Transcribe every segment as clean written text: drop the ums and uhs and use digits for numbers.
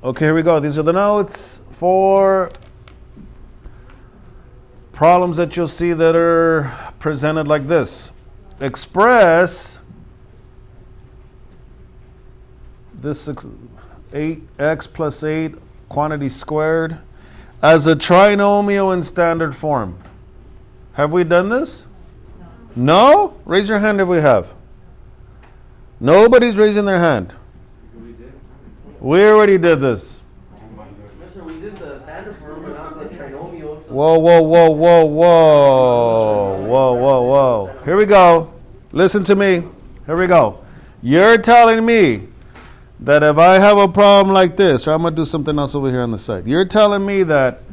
Okay, here we go. These are the notes for problems that you'll see that are presented like this. Express this 8x plus 8 quantity squared as a trinomial in standard form. Have we done this? No? Raise your hand if we have. Nobody's raising their hand. We already did this. We did the standard form, but not the trinomial. Whoa, whoa, whoa, whoa, whoa. Whoa, whoa, whoa. Here we go. Listen to me. Here we go. You're telling me that if I have a problem like this, or I'm going to do something else over here on the side. You're telling me that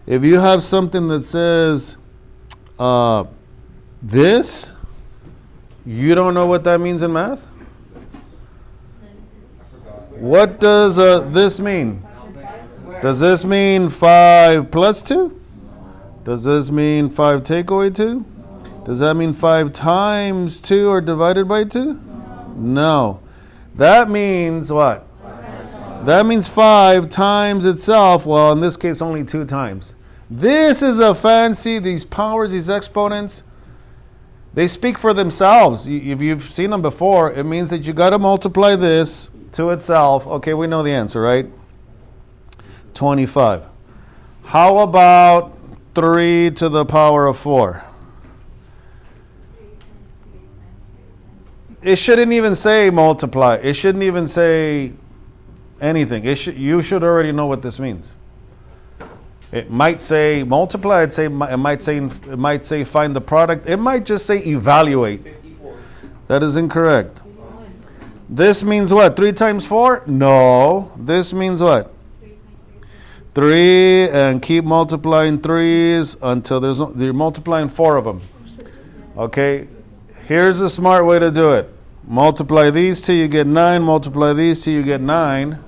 if you have something that says this, you don't know what that means in math? What does this mean? Does this mean 5 plus 2? Does this mean 5 take away 2? Does that mean 5 times 2 or divided by 2? No. That means what? That means 5 times itself. Well, in this case, only 2 times. This is a fancy, these powers, these exponents, they speak for themselves. If you've seen them before, it means that you got to multiply this to itself. Okay, we know the answer, right? 25. How about 3 to the power of 4? It shouldn't even say multiply. It shouldn't even say anything. You should already know what this means. It might say multiply. It might say find the product. It might just say evaluate. 54. That is incorrect. This means what? 3 times 4? No. This means what? 3, and keep multiplying 3s until you're multiplying 4 of them. Okay. Here's a smart way to do it. Multiply these till you get 9. Multiply these till you get 9.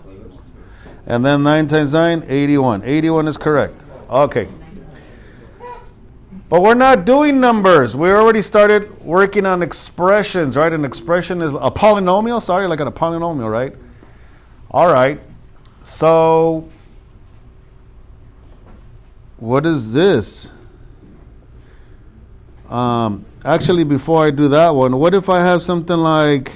And then 9 times 9, 81. 81 is correct. Okay. But we're not doing numbers. We already started working on expressions, right? An expression is a polynomial. Sorry, like a polynomial, right? All right. So, what is this? Actually, before I do that one, what if I have something like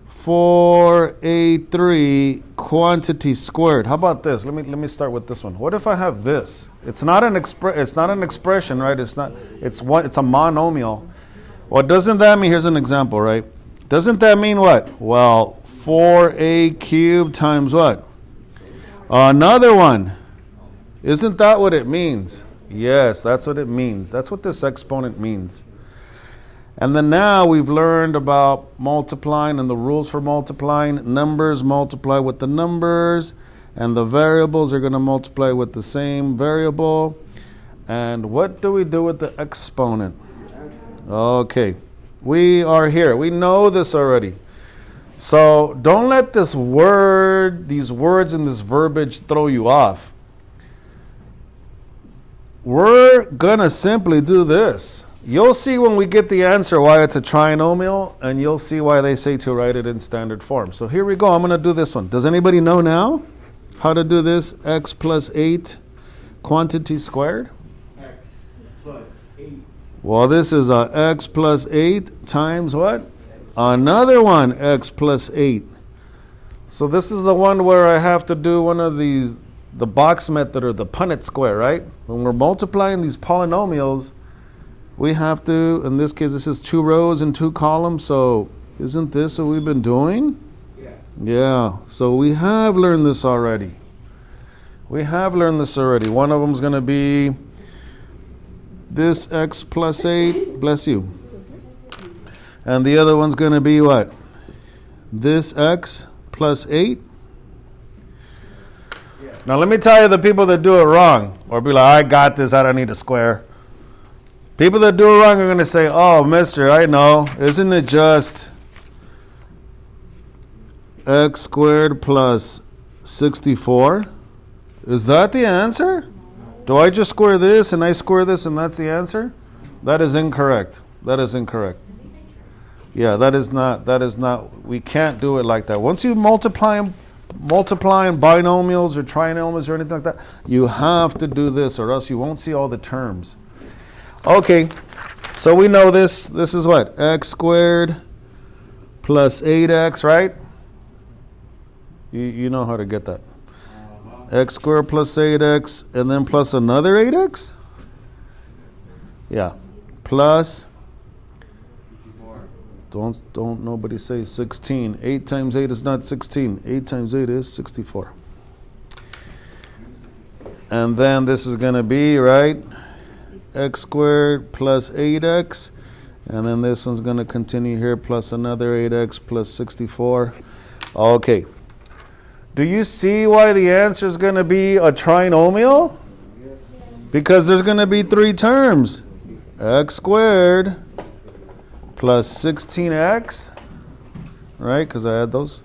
4a3 quantity squared? How about this? Let me start with this one. What if I have this? It's not an expression, right? It's a monomial. Well, doesn't that mean, here's an example, right? Doesn't that mean what? Well, 4a cubed times what? Another one. Isn't that what it means? Yes, that's what it means. That's what this exponent means. And then now we've learned about multiplying and the rules for multiplying. Numbers multiply with the numbers, and the variables are going to multiply with the same variable. And what do we do with the exponent? Okay, we are here. We know this already. So don't let these words and this verbiage throw you off. We're going to simply do this. You'll see when we get the answer why it's a trinomial, and you'll see why they say to write it in standard form. So here we go. I'm going to do this one. Does anybody know now how to do this x plus 8 quantity squared? X plus 8. Well, this is a x plus 8 times what? Another one, x plus 8. So this is the one where I have to do one of these, the box method or the Punnett square, right? When we're multiplying these polynomials, we have to, in this case, this is 2 rows and 2 columns, so isn't this what we've been doing? Yeah. Yeah, so we have learned this already. One of them is going to be this x plus 8, bless you. And the other one's going to be what? This x plus 8. Yeah. Now let me tell you the people that do it wrong, or be like, I got this, I don't need a square. People that do it wrong are going to say, oh, mister, I know. Isn't it just x squared plus 64? Is that the answer? Do I just square this and I square this and that's the answer? That is incorrect. Yeah, that is not, we can't do it like that. Once you multiply multiplying binomials or trinomials or anything like that, you have to do this or else you won't see all the terms. Okay, so we know this. This is what? X squared plus 8x, right? You know how to get that. X squared plus 8x and then plus another 8x? Yeah. Plus, don't nobody say 16. 8 times 8 is not 16. 8 times 8 is 64. And then this is going to be, right, x squared plus 8x. And then this one's going to continue here plus another 8x plus 64. Okay. Do you see why the answer is going to be a trinomial? Yes. Because there's going to be 3 terms. X squared plus 16x, right? Because I had those.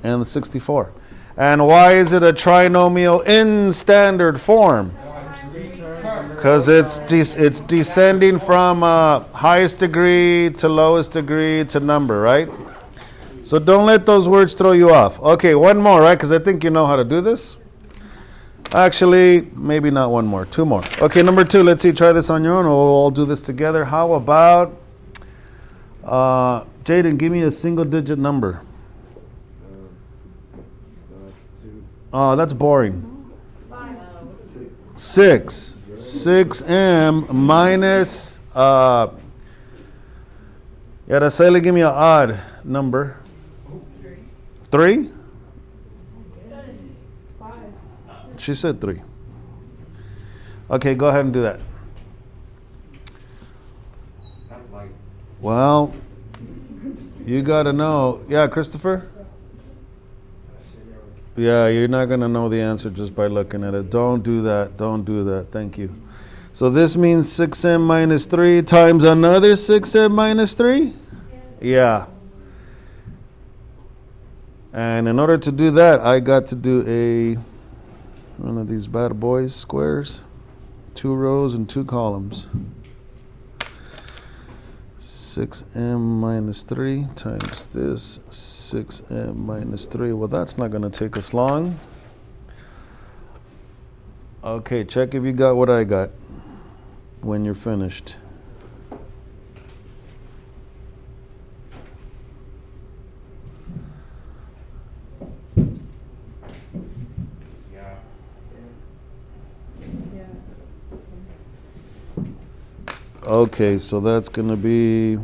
And the 64. And why is it a trinomial in standard form? Because it's descending from highest degree to lowest degree to number, right? So don't let those words throw you off. Okay, one more, right? Because I think you know how to do this. Actually, maybe not one more. 2 more. Okay, number 2. Let's see. Try this on your own. We'll all do this together. How about, Jaden, give me a single-digit number. 2. That's boring. 6. 6m minus, Araceli, give me an odd number. 3? She said 3. Okay, go ahead and do that. That's light. Well, you got to know. Yeah, Christopher? Yeah, you're not going to know the answer just by looking at it. Don't do that. Don't do that. Thank you. So this means 6m minus 3 times another 6m minus 3? Yeah. And in order to do that, I got to do one of these bad boys, squares. 2 rows and 2 columns. 6m minus 3 times this 6m minus 3. Well, that's not going to take us long. Okay, check if you got what I got when you're finished. Yeah. Okay, so that's going to be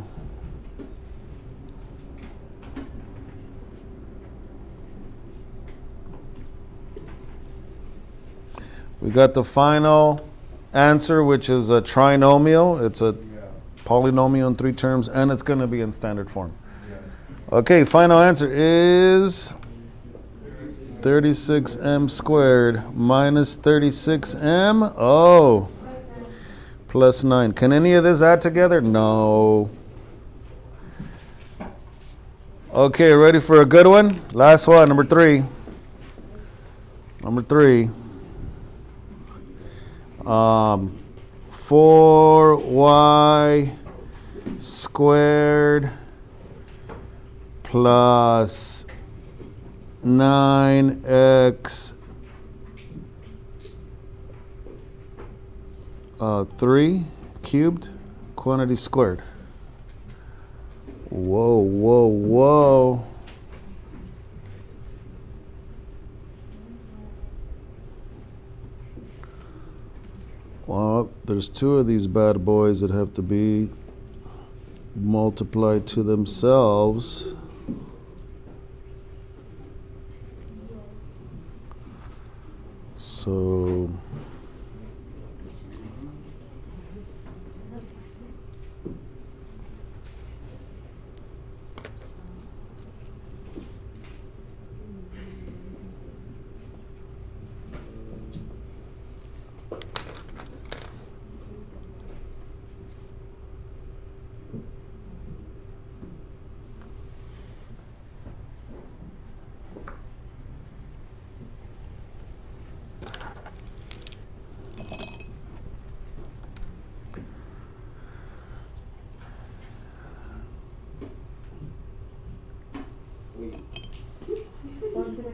we got the final answer, which is a trinomial. It's a polynomial in 3 terms, and it's going to be in standard form. Okay, final answer is 36m squared minus 36m. Oh. Plus 9. Can any of this add together? No. Okay, ready for a good one? Last one, number 3. Number 3. 4y squared plus 9x 3 cubed quantity squared. Whoa, whoa, whoa. Well, there's 2 of these bad boys that have to be multiplied to themselves. So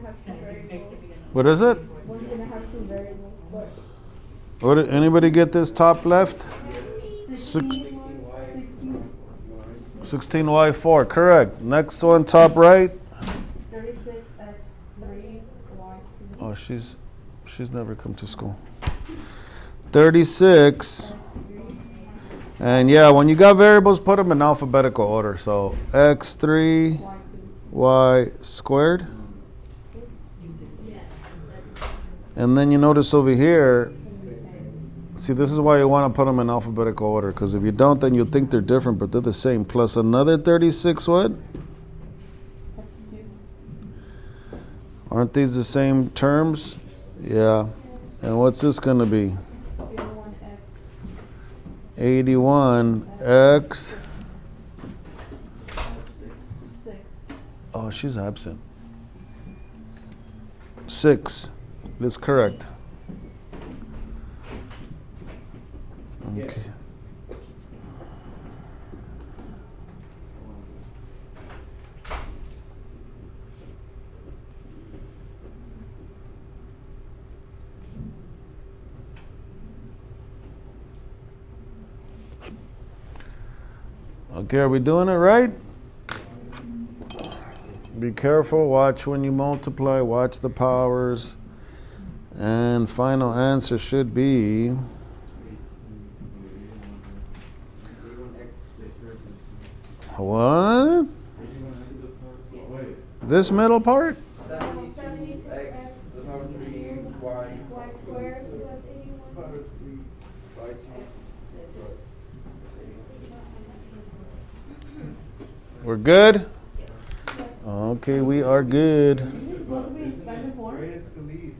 have two variables. What is it? One's gonna have two variables, but What did anybody get this top left? 16. 16y4, correct. Next one, top right. 36x3y. Oh, she's never come to school. 36. And yeah, when you got variables, put them in alphabetical order. So x3 y squared. And then you notice over here, see, this is why you want to put them in alphabetical order, because if you don't, then you'll think they're different, but they're the same. Plus another 36 what? Aren't these the same terms? Yeah. And what's this going to be? 81x. Oh, she's absent. 6. That's correct. Okay. Okay, are we doing it right? Be careful, watch when you multiply, watch the powers. And final answer should be what? This middle part? 72x power 3y. Y squared plus 81. We're good? Okay, we are good. Is this supposed to be expanded form? Greatest to least.